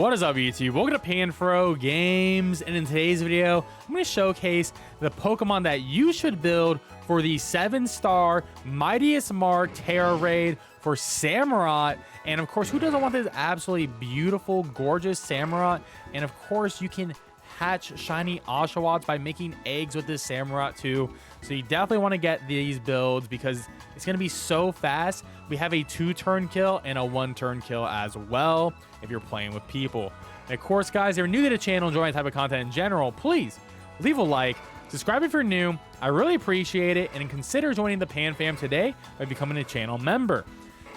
What is up, YouTube? Welcome to PanFro Games, and in today's video, I'm going to showcase the Pokemon that you should build for the 7-star Mightiest Mark Tera raid for Samurott. And of course, who doesn't want this absolutely beautiful, gorgeous Samurott? And of course, you can hatch shiny Oshawotts by making eggs with this Samurott too. So you definitely want to get these builds because it's going to be so fast. We have a 2-turn kill and a 1-turn kill as well if you're playing with people. And of course, guys, if you're new to the channel, enjoying the type of content in general, please leave a like, subscribe if you're new. I really appreciate it, and consider joining the Pan Fam today by becoming a channel member.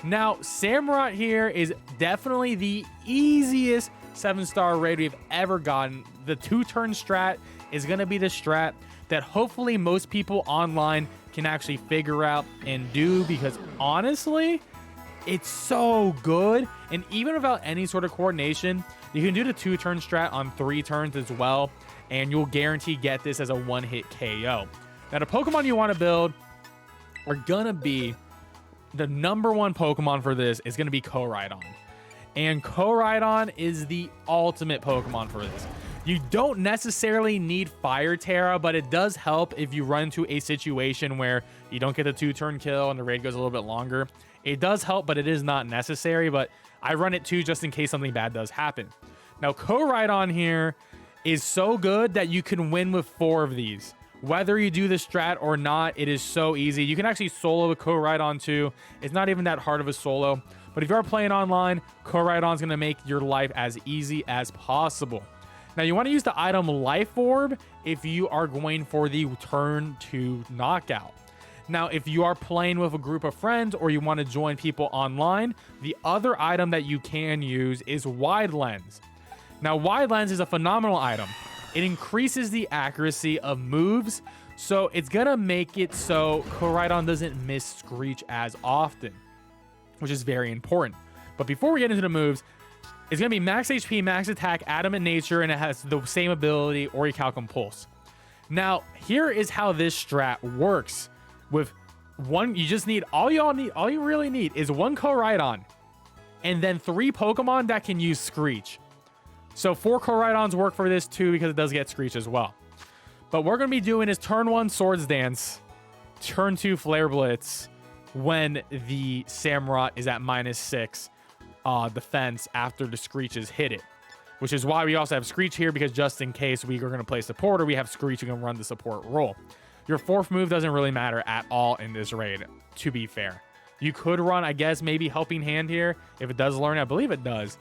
Now, Samurott here is definitely the easiest 7-star raid we've ever gotten. The 2-turn strat is going to be the strat that hopefully most people online can actually figure out and do, because honestly, it's so good. And even without any sort of coordination, you can do the 2-turn strat on 3 turns as well, and you'll guarantee get this as a 1-hit KO. Now, the Pokemon you want to build are going to be the #1 Pokemon for this is going to be Koraidon. And Koraidon is the ultimate Pokemon for this. You don't necessarily need Fire Tera, but it does help if you run into a situation where you don't get the 2-turn kill and the raid goes a little bit longer. It does help, but it is not necessary. But I run it too just in case something bad does happen. Now, Koraidon here is so good that you can win with 4 of these. Whether you do the strat or not, it is so easy. You can actually solo a Koraidon too. It's not even that hard of a solo. But if you are playing online, Koraidon is going to make your life as easy as possible. Now, you want to use the item Life Orb if you are going for the turn 2 knockout. Now, if you are playing with a group of friends or you want to join people online, the other item that you can use is Wide Lens. Now, Wide Lens is a phenomenal item. It increases the accuracy of moves, so it's going to make it so Koraidon doesn't miss Screech as often, which is very important. But before we get into the moves, it's going to be max HP, max attack, Adamant Nature, and it has the same ability, Orichalcum Pulse. Now, here is how this strat works. With one, you just need, all you really need is 1 Koraidon, and then 3 Pokemon that can use Screech. So 4 Koraidons work for this too, because it does get Screech as well. But what we're going to be doing is turn 1 Swords Dance, turn 2 Flare Blitz, when the Samurott is at -6 defense after the Screeches hit it, which is why we also have Screech here, because just in case we are going to play support or we have Screech, you can run the support role. Your 4th move doesn't really matter at all in this raid, to be fair. You could run, I guess, maybe Helping Hand here if it does learn. I believe it does,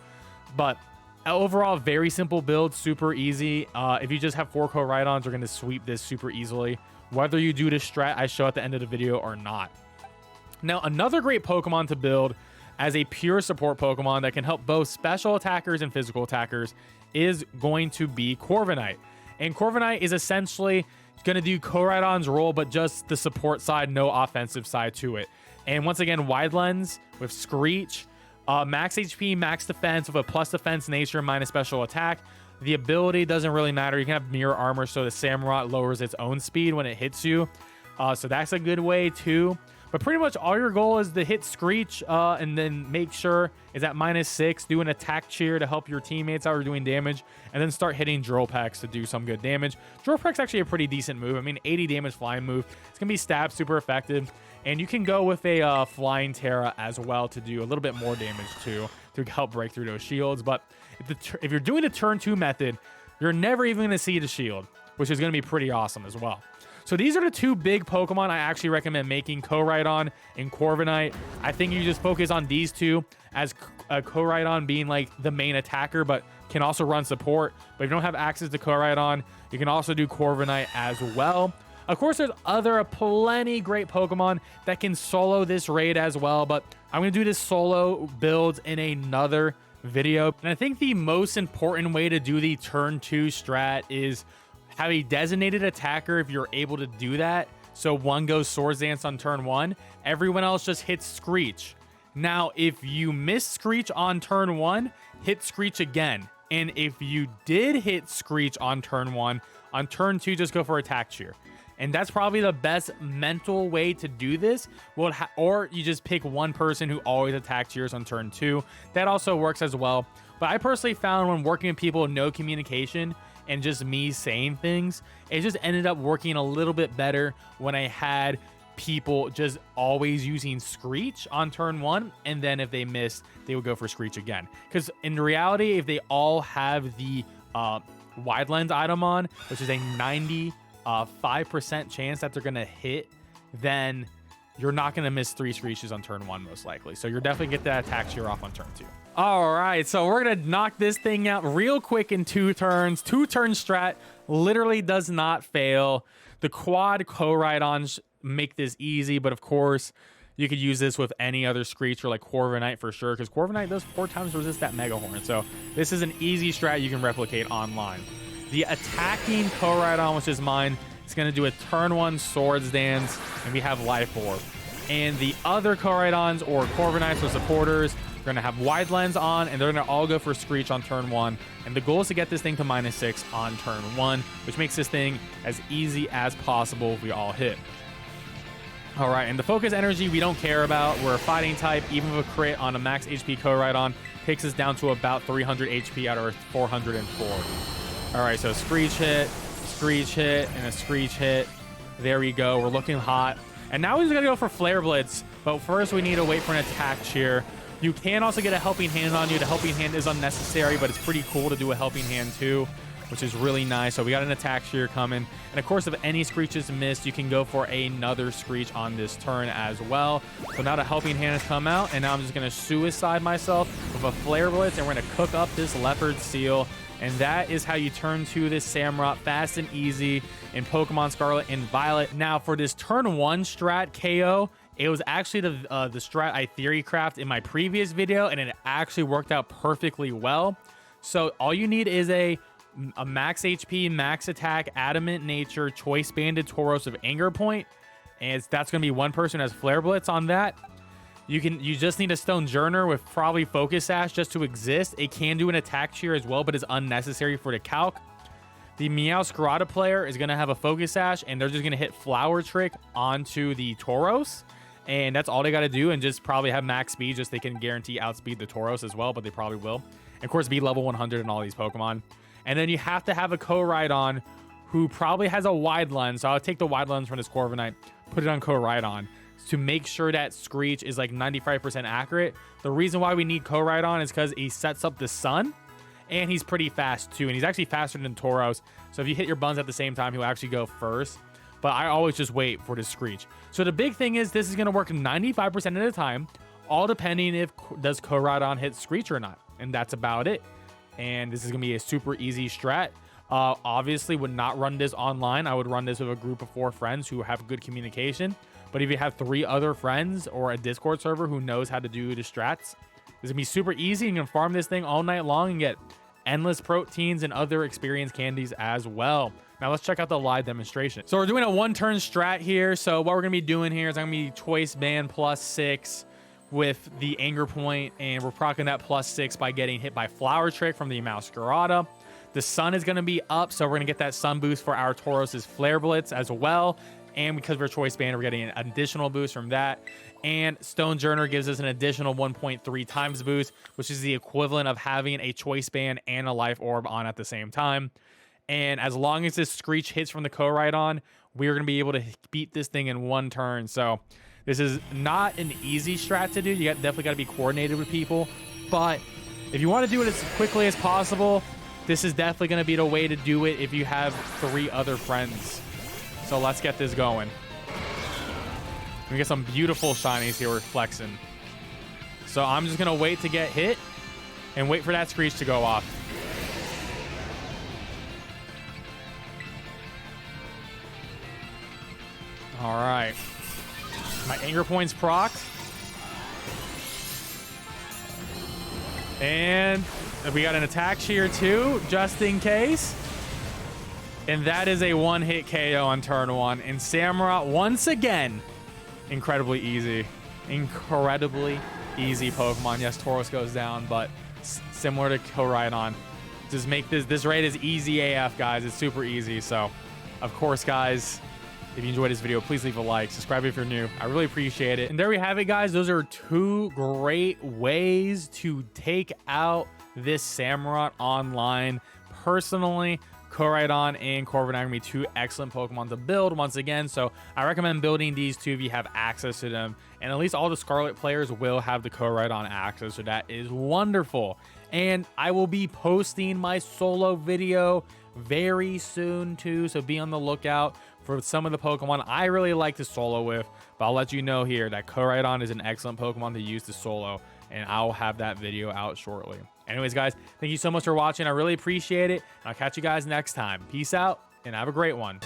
but overall, very simple build, super easy. If you just have 4 Koraidons, you're going to sweep this super easily, whether you do the strat I show at the end of the video or not. Now, another great Pokemon to build as a pure support Pokemon that can help both special attackers and physical attackers is going to be Corviknight. And Corviknight is essentially going to do Koraidon's role, but just the support side, no offensive side to it. And once again, Wide Lens with Screech, max HP, max defense with a plus defense nature minus special attack. The ability doesn't really matter. You can have Mirror Armor, so the Samurott lowers its own speed when it hits you. So that's a good way too. But pretty much all your goal is to hit Screech and then make sure is at -6, do an attack cheer to help your teammates out who are doing damage, and then start hitting Drill Pecks to do some good damage. Drill Peck's actually a pretty decent move. I mean, 80 damage flying move. It's going to be stab, super effective. And you can go with a Flying Tera as well to do a little bit more damage too, to help break through those shields. But if you're doing a turn 2 method, you're never even going to see the shield, which is going to be pretty awesome as well. So these are the 2 big Pokemon I actually recommend making, Koraidon and Corviknight. I think you just focus on these 2, as Koraidon being like the main attacker, but can also run support. But if you don't have access to Koraidon, you can also do Corviknight as well. Of course, there's plenty great Pokemon that can solo this raid as well, but I'm going to do this solo builds in another video. And I think the most important way to do the turn 2 strat is have a designated attacker if you're able to do that. So 1 goes Swords Dance on turn 1. Everyone else just hits Screech. Now, if you miss Screech on turn 1, hit Screech again. And if you did hit Screech on turn 1, on turn 2, just go for Attack Cheer. And that's probably the best mental way to do this. Or you just pick one person who always Attack Cheers on turn 2. That also works as well. But I personally found when working with people with no communication and just me saying things, it just ended up working a little bit better when I had people just always using Screech on turn 1, and then if they missed, they would go for Screech again. Because in reality, if they all have the wide lens item on, which is a 95% chance that they're gonna hit, then you're not gonna miss 3 Screeches on turn 1 most likely. So you're definitely get that attack shear off on turn 2. All right, so we're gonna knock this thing out real quick in 2 turns. 2-turn strat literally does not fail. The quad co-ride-ons make this easy, but of course you could use this with any other Screech or like Corviknight for sure, because Corviknight does 4 times resist that Mega Horn. So this is an easy strat you can replicate online. The attacking co-ride-on, which is mine, is going to do a turn 1 Swords Dance, and we have Life Orb. And the other co-ride-ons or Corviknights or supporters are going to have Wide Lens on, and they're going to all go for Screech on turn 1. And the goal is to get this thing to -6 on turn 1, which makes this thing as easy as possible if we all hit. All right, and the focus energy we don't care about. We're a fighting type. Even with a crit on a max HP co-ride-on takes us down to about 300 HP out of 404. All right, so Screech hit, and a Screech hit. There we go. We're looking hot. And now we're just going to go for Flare Blitz. But first, we need to wait for an attack cheer. You can also get a Helping Hand on you. The Helping Hand is unnecessary, but it's pretty cool to do a Helping Hand too, which is really nice. So we got an attack shear coming. And of course, if any Screech is missed, you can go for another Screech on this turn as well. So now the Helping Hand has come out, and now I'm just going to suicide myself with a Flare Blitz, and we're going to cook up this Leopard Seal. And that is how you turn to this Samurott fast and easy in Pokemon Scarlet and Violet. Now for this turn 1 strat KO, it was actually the strat I theory craft in my previous video, and it actually worked out perfectly well. So all you need is a max HP, max attack, adamant nature, choice banded Tauros of Anger Point, and that's going to be one person who has Flare Blitz on that. You just need a Stone Journer with probably Focus Sash just to exist. It can do an attack cheer as well, but it's unnecessary for the calc. The Meowscarada player is going to have a Focus Sash, and they're just going to hit Flower Trick onto the Tauros, and that's all they got to do, and just probably have max speed, just they can guarantee outspeed the Tauros as well, but they probably will. And of course, be level 100 in all these Pokemon. And then you have to have a co-ride-on who probably has a Wide Lens. So I'll take the Wide Lens from this Corviknight, put it on co-ride-on to make sure that Screech is like 95% accurate. The reason why we need co-ride-on is because he sets up the sun, and he's pretty fast too. And he's actually faster than Tauros. So if you hit your buns at the same time, he'll actually go first. But I always just wait for the Screech. So the big thing is this is going to work 95% of the time, all depending if does co-ride-on hit Screech or not. And that's about it. And this is going to be a super easy strat. Obviously, would not run this online. I would run this with a group of 4 friends who have good communication. But if you have 3 other friends or a Discord server who knows how to do the strats, this is going to be super easy. You can farm this thing all night long and get endless proteins and other experience candies as well. Now let's check out the live demonstration. So we're doing a 1-turn strat here. So what we're going to be doing here is I'm going to be choice band +6 with the Anger Point, and we're proccing that +6 by getting hit by Flower Trick from the Meowscarada. The sun is going to be up, so we're going to get that sun boost for our Tauros' Flare Blitz as well. And because we're choice band, we're getting an additional boost from that. And Stone Journer gives us an additional 1.3 times boost, which is the equivalent of having a choice band and a life orb on at the same time. And as long as this Screech hits from the co-ride-on, we're going to be able to beat this thing in 1 turn. So this is not an easy strat to do. You definitely got to be coordinated with people. But if you want to do it as quickly as possible, this is definitely going to be the way to do it if you have 3 other friends. So let's get this going. We get some beautiful shinies here. We're flexing. So I'm just going to wait to get hit and wait for that Screech to go off. All right. My Anger Point's procced. And we got an attack shear too, just in case. And that is a 1-hit KO on turn 1. And Samurott, once again, incredibly easy. Incredibly easy Pokemon. Yes, Tauros goes down, but similar to co-ride-on. Just make this raid is easy AF, guys. It's super easy. So, of course, guys, If you enjoyed this video, please leave a like, subscribe if you're new. I really appreciate it. And there we have it, guys. Those are 2 great ways to take out this Samurott online. Personally, Koraidon and Corviknight are going to be 2 excellent Pokemon to build once again. So I recommend building these 2 if you have access to them. And at least all the Scarlet players will have the Koraidon access. So that is wonderful. And I will be posting my solo video very soon too. So be on the lookout for some of the Pokemon I really like to solo with. But I'll let you know here that Koraidon is an excellent Pokemon to use to solo. And I'll have that video out shortly. Anyways, guys, thank you so much for watching. I really appreciate it. I'll catch you guys next time. Peace out and have a great one.